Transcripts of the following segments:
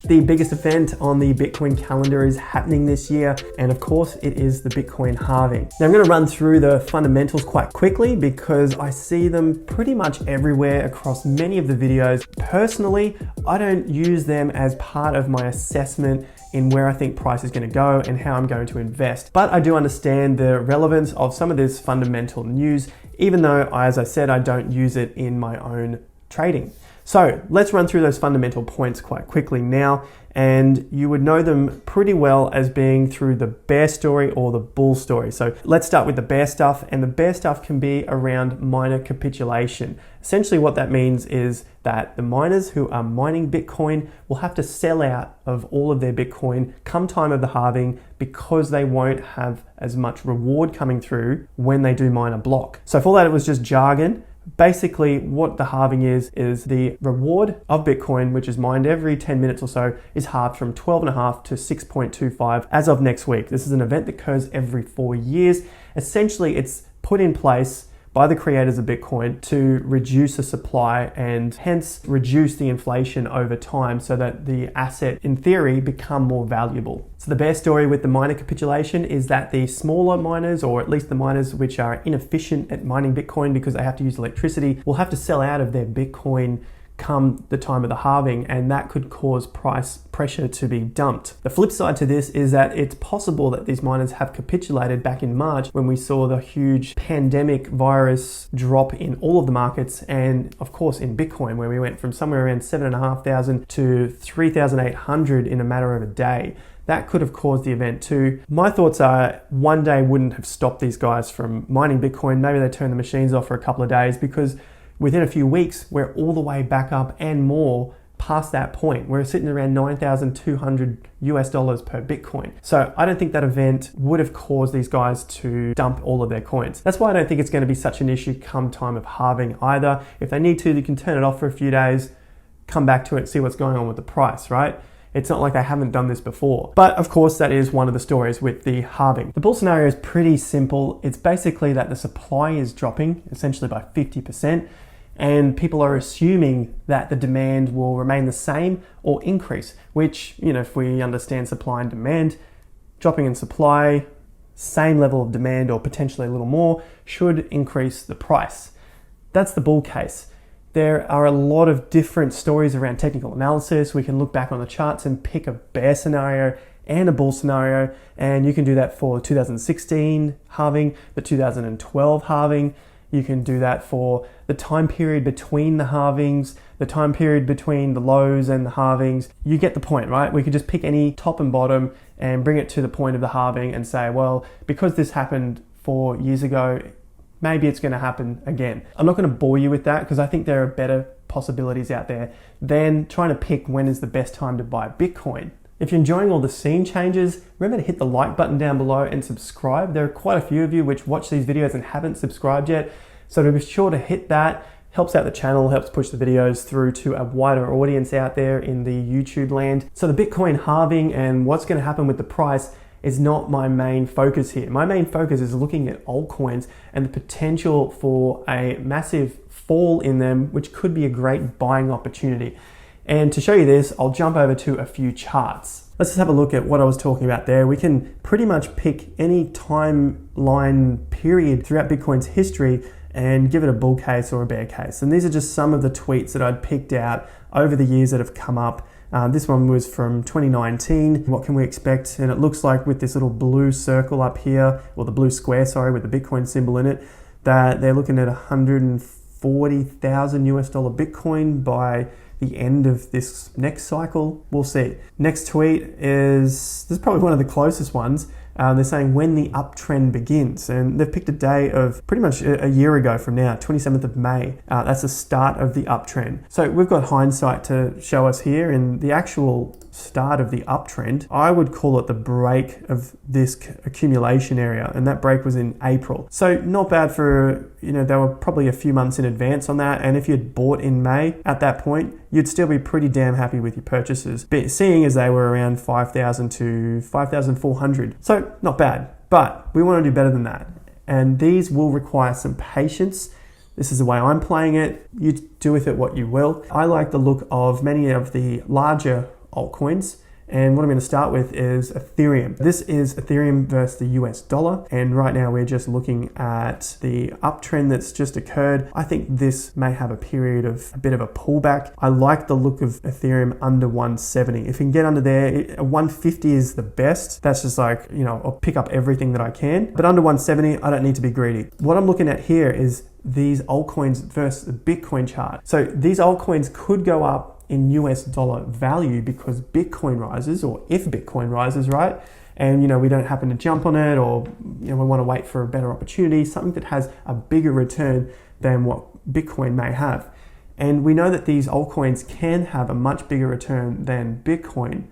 The biggest event on the Bitcoin calendar is happening this year, and of course it is the Bitcoin halving. Now I'm going to run through the fundamentals quite quickly because I see them pretty much everywhere across many of the videos. Personally, I don't use them as part of my assessment in where I think price is going to go and how I'm going to invest. But I do understand the relevance of some of this fundamental news, even though, as I said, I don't use it in my own trading. So let's run through those fundamental points quite quickly now, and you would know them pretty well as being through the bear story or the bull story. So let's start with the bear stuff, and the bear stuff can be around miner capitulation. Essentially what that means is that the miners who are mining Bitcoin will have to sell out of all of their Bitcoin come time of the halving because they won't have as much reward coming through when they do mine a block. So for that, it was just jargon. Basically, what the halving is the reward of Bitcoin, which is mined every 10 minutes or so, is halved from 12.5 to 6.25 as of next week. This is an event that occurs every 4 years. Essentially, it's put in place by the creators of Bitcoin to reduce the supply and hence reduce the inflation over time so that the asset, in theory, become more valuable. So the bear story with the miner capitulation is that the smaller miners, or at least the miners which are inefficient at mining Bitcoin because they have to use electricity, will have to sell out of their Bitcoin come the time of the halving, and that could cause price pressure to be dumped. The flip side to this is that it's possible that these miners have capitulated back in March when we saw the huge pandemic virus drop in all of the markets, and of course in Bitcoin, where we went from somewhere around 7,500 to 3,800 in a matter of a day. That could have caused the event too. My thoughts are one day wouldn't have stopped these guys from mining Bitcoin. Maybe they turned the machines off for a couple of days, because within a few weeks, we're all the way back up and more past that point. We're sitting around $9,200 per Bitcoin. So I don't think that event would have caused these guys to dump all of their coins. That's why I don't think it's going to be such an issue come time of halving either. If they need to, they can turn it off for a few days, come back to it, see what's going on with the price, right? It's not like they haven't done this before. But of course, that is one of the stories with the halving. The bull scenario is pretty simple. It's basically that the supply is dropping essentially by 50%. And people are assuming that the demand will remain the same or increase, which, if we understand supply and demand, dropping in supply, same level of demand or potentially a little more, should increase the price. That's the bull case. There are a lot of different stories around technical analysis. We can look back on the charts and pick a bear scenario and a bull scenario, and you can do that for 2016 halving, the 2012 halving. You can do that for the time period between the halvings, the time period between the lows and the halvings. You get the point, right? We could just pick any top and bottom and bring it to the point of the halving and say, well, because this happened 4 years ago, maybe it's going to happen again. I'm not going to bore you with that because I think there are better possibilities out there than trying to pick when is the best time to buy Bitcoin. If you're enjoying all the scene changes, remember to hit the like button down below and subscribe. There are quite a few of you which watch these videos and haven't subscribed yet, so be sure to hit that. Helps out the channel, helps push the videos through to a wider audience out there in the YouTube land. So the Bitcoin halving and what's going to happen with the price is not my main focus here. My main focus is looking at altcoins and the potential for a massive fall in them, which could be a great buying opportunity. And to show you this, I'll jump over to a few charts. Let's just have a look at what I was talking about there. We can pretty much pick any timeline period throughout Bitcoin's history and give it a bull case or a bear case. And these are just some of the tweets that I'd picked out over the years that have come up. This one was from 2019. What can we expect? And it looks like with this little blue circle up here, or the blue square, sorry, with the Bitcoin symbol in it, that they're looking at $140,000 Bitcoin by the end of this next cycle. We'll see. Next tweet this is probably one of the closest ones. They're saying when the uptrend begins, and they've picked a day of pretty much a year ago from now, 27th of May. That's the start of the uptrend. So we've got hindsight to show us here, and the actual start of the uptrend, I would call it the break of this accumulation area, and that break was in April. So not bad for, they were probably a few months in advance on that, and if you'd bought in May at that point, you'd still be pretty damn happy with your purchases, but seeing as they were around 5,000 to 5,400. So not bad, but we want to do better than that. And these will require some patience. This is the way I'm playing it. You do with it what you will. I like the look of many of the larger altcoins. And what I'm going to start with is Ethereum. This is Ethereum versus the US dollar. And right now we're just looking at the uptrend that's just occurred. I think this may have a period of a bit of a pullback. I like the look of Ethereum under 170. If you can get under there, 150 is the best. That's just like, I'll pick up everything that I can. But under 170, I don't need to be greedy. What I'm looking at here is these altcoins versus the Bitcoin chart. So these altcoins could go up in US dollar value because Bitcoin rises, or if Bitcoin rises, right? And we don't happen to jump on it, or we want to wait for a better opportunity, something that has a bigger return than what Bitcoin may have. And we know that these altcoins can have a much bigger return than Bitcoin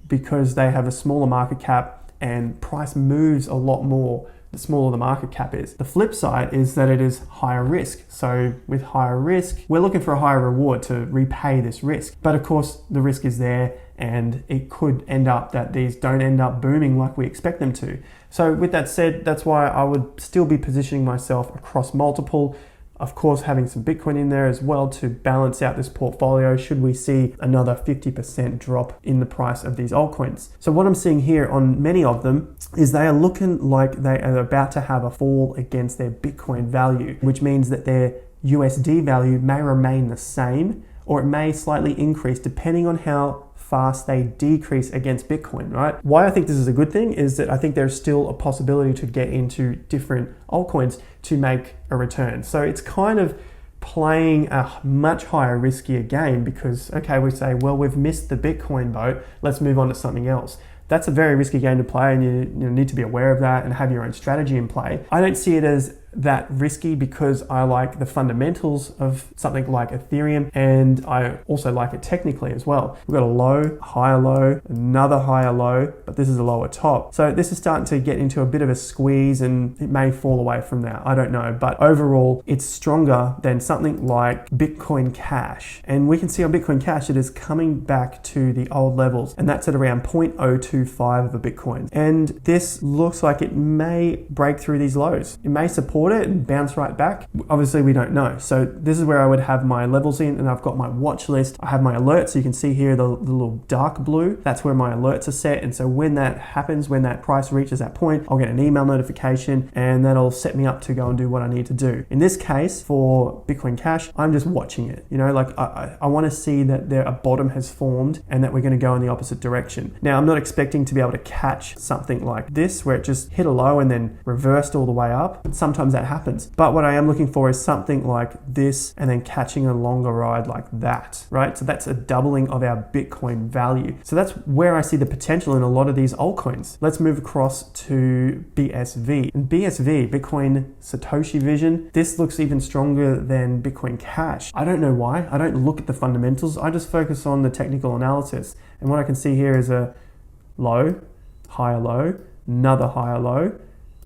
because they have a smaller market cap and price moves a lot more the smaller the market cap is. The flip side is that it is higher risk. So with higher risk, we're looking for a higher reward to repay this risk. But of course, the risk is there, and it could end up that these don't end up booming like we expect them to. So with that said, that's why I would still be positioning myself across multiple. Of course, having some Bitcoin in there as well to balance out this portfolio should we see another 50% drop in the price of these altcoins. So what I'm seeing here on many of them is they are looking like they are about to have a fall against their Bitcoin value, which means that their USD value may remain the same, or it may slightly increase depending on how fast they decrease against Bitcoin, right? Why I think this is a good thing is that I think there's still a possibility to get into different altcoins to make a return. So it's kind of playing a much higher riskier game because, okay, we say, well, we've missed the Bitcoin boat, let's move on to something else. That's a very risky game to play, and you need to be aware of that and have your own strategy in play. I don't see it as that risky because I like the fundamentals of something like Ethereum, and I also like it technically as well. We've got a low, higher low, another higher low, but this is a lower top. So this is starting to get into a bit of a squeeze, and it may fall away from that. I don't know, but overall it's stronger than something like Bitcoin Cash. And we can see on Bitcoin Cash, it is coming back to the old levels, and that's at around 0.025 of a Bitcoin. And this looks like it may break through these lows. It may support it and bounce right back. Obviously we don't know. So this is where I would have my levels in, and I've got my watch list. I have my alerts. So you can see here the little dark blue, that's where my alerts are set. And so when that happens, when that price reaches that point, I'll get an email notification, and that'll set me up to go and do what I need to do. In this case, for Bitcoin Cash, I'm just watching it. I want to see that a bottom has formed and that we're going to go in the opposite direction. Now, I'm not expecting to be able to catch something like this where it just hit a low and then reversed all the way up. Sometimes that happens. But what I am looking for is something like this and then catching a longer ride like that, right? So that's a doubling of our Bitcoin value. So that's where I see the potential in a lot of these altcoins. Let's move across to BSV. In BSV, Bitcoin Satoshi Vision, this looks even stronger than Bitcoin Cash. I don't know why. I don't look at the fundamentals. I just focus on the technical analysis. And what I can see here is a low, higher low, another higher low,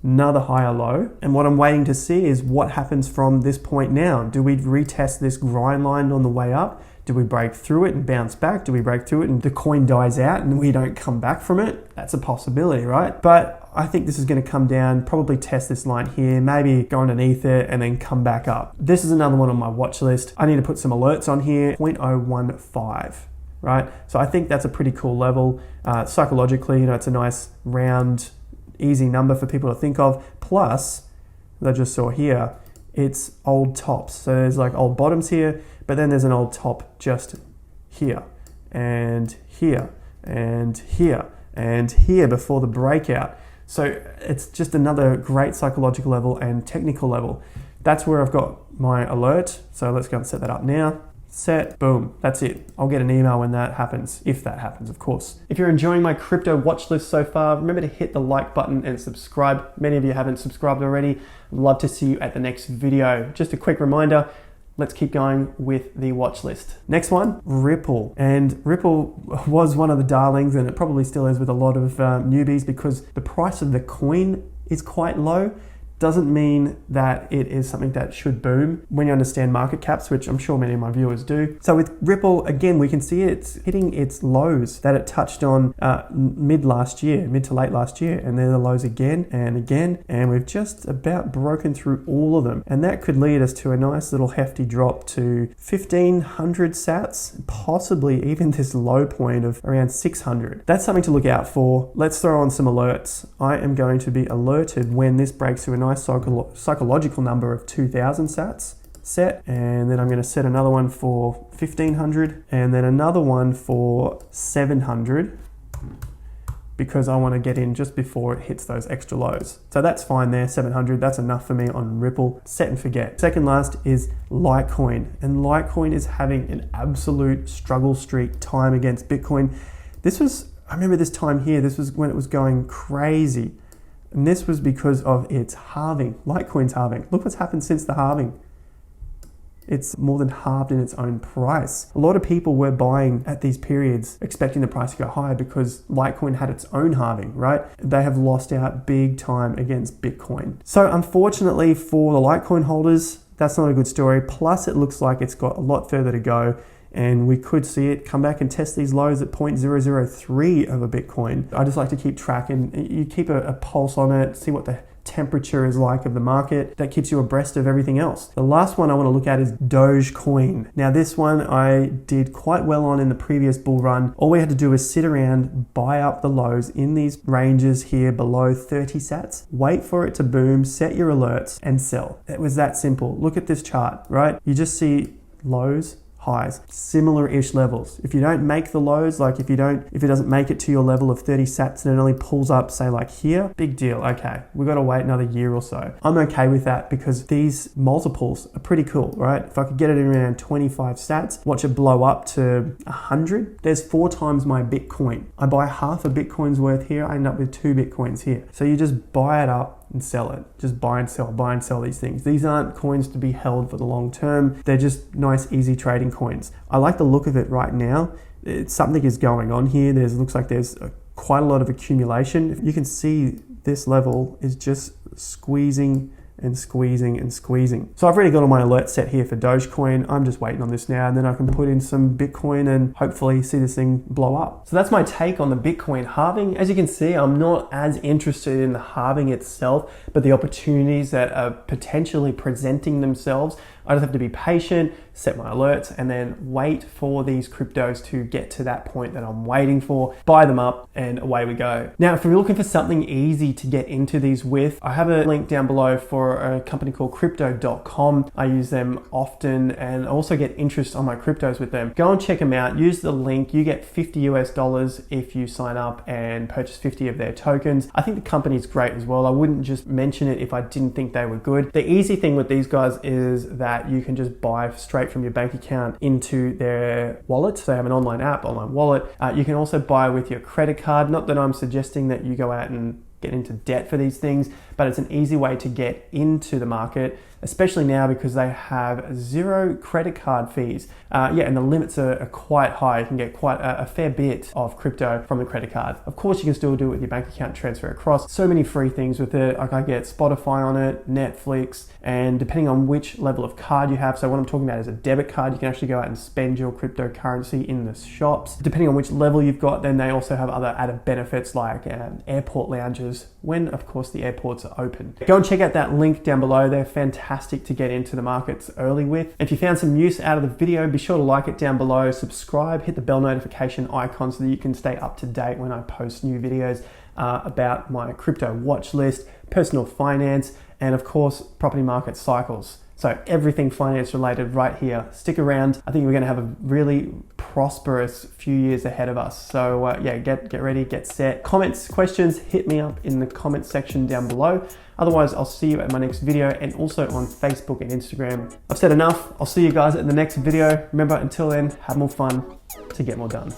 another higher low. And what I'm waiting to see is what happens from this point now. Do we retest this grind line on the way up? Do we break through it and bounce back? Do we break through it and the coin dies out and we don't come back from it? That's a possibility, right? But I think this is going to come down, probably test this line here, maybe go underneath it and then come back up. This is another one on my watch list. I need to put some alerts on here, 0.015. Right? So I think that's a pretty cool level. Psychologically, it's a nice round, easy number for people to think of. Plus, as I just saw here, it's old tops. So there's like old bottoms here, but then there's an old top just here and here and here and here before the breakout. So it's just another great psychological level and technical level. That's where I've got my alert. So let's go and set that up now. Set, boom, that's it. I'll get an email when that happens, if that happens, of course. If you're enjoying my crypto watch list so far, remember to hit the like button and subscribe. Many of you haven't subscribed already. I'd love to see you at the next video. Just a quick reminder, let's keep going with the watch list. Next one, Ripple. And Ripple was one of the darlings, and it probably still is with a lot of newbies because the price of the coin is quite low. doesn't mean that it is something that should boom when you understand market caps, which I'm sure many of my viewers do. So with Ripple, again, we can see it's hitting its lows that it touched on mid to late last year, and they're the lows again and again, and we've just about broken through all of them, and that could lead us to a nice little hefty drop to 1,500 sats, possibly even this low point of around 600. That's something to look out for. Let's throw on some alerts. I am going to be alerted when this breaks to a nice psychological number of 2,000 sats set, and then I'm going to set another one for 1,500 and then another one for 700, because I want to get in just before it hits those extra lows. So that's fine there, 700, that's enough for me on Ripple. Set and forget. Second last is Litecoin, and Litecoin is having an absolute struggle streak time against Bitcoin. I remember this time here, this was when it was going crazy, and this was because of its halving, Litecoin's halving. Look what's happened since the halving. It's more than halved in its own price. A lot of people were buying at these periods expecting the price to go higher because Litecoin had its own halving, right? They have lost out big time against Bitcoin. So unfortunately for the Litecoin holders, that's not a good story. Plus it looks like it's got a lot further to go, and we could see it come back and test these lows at 0.003 of a Bitcoin. I just like to keep track, and you keep a pulse on it, see what the temperature is like of the market. That keeps you abreast of everything else. The last one I want to look at is Dogecoin. Now this one I did quite well on in the previous bull run. All we had to do was sit around, buy up the lows in these ranges here below 30 sats, wait for it to boom, set your alerts and sell. It was that simple. Look at this chart, right? You just see lows, highs, similar-ish levels. If you don't make the lows, like if it doesn't make it to your level of 30 sats and it only pulls up, say like here, big deal. Okay, we've got to wait another year or so. I'm okay with that because these multiples are pretty cool, right? If I could get it in around 25 sats, watch it blow up to 100, there's 4 times my Bitcoin. I buy half a Bitcoin's worth here, I end up with 2 Bitcoins here. So you just buy it up and sell it. Just buy and sell these things. These aren't coins to be held for the long term. They're just nice, easy trading coins. I like the look of it right now. Something is going on here. Looks like there's quite a lot of accumulation. You can see this level is just squeezing and squeezing and squeezing. So I've already got all my alerts set here for Dogecoin. I'm just waiting on this now, and then I can put in some Bitcoin and hopefully see this thing blow up. So that's my take on the Bitcoin halving. As you can see, I'm not as interested in the halving itself, but the opportunities that are potentially presenting themselves. I just have to be patient, set my alerts, and then wait for these cryptos to get to that point that I'm waiting for, buy them up, and away we go. Now, if you're looking for something easy to get into these with, I have a link down below for a company called crypto.com. I use them often and also get interest on my cryptos with them. Go and check them out. Use the link. You get $50 if you sign up and purchase 50 of their tokens. I think the company is great as well. I wouldn't just mention it if I didn't think they were good. The easy thing with these guys is that you can just buy straight from your bank account into their wallet. So they have an online app, online wallet. You can also buy with your credit card. Not that I'm suggesting that you go out and get into debt for these things, but it's an easy way to get into the market, especially now because they have 0 credit card fees. And the limits are quite high. You can get quite a fair bit of crypto from the credit card. Of course, you can still do it with your bank account, transfer across. So many free things with it. Like I get Spotify on it, Netflix, and depending on which level of card you have. So what I'm talking about is a debit card. You can actually go out and spend your cryptocurrency in the shops. Depending on which level you've got, then they also have other added benefits like airport lounges when, of course, the airports are open. Go and check out that link down below. They're fantastic to get into the markets early with. If you found some use out of the video, be sure to like it down below, subscribe, hit the bell notification icon so that you can stay up to date when I post new videos about my crypto watch list, personal finance, and of course, property market cycles. So everything finance related right here. Stick around. I think we're going to have a really prosperous few years ahead of us. So get ready, get set. Comments, questions, hit me up in the comment section down below. Otherwise, I'll see you at my next video and also on Facebook and Instagram. I've said enough. I'll see you guys at the next video. Remember, until then, have more fun to get more done.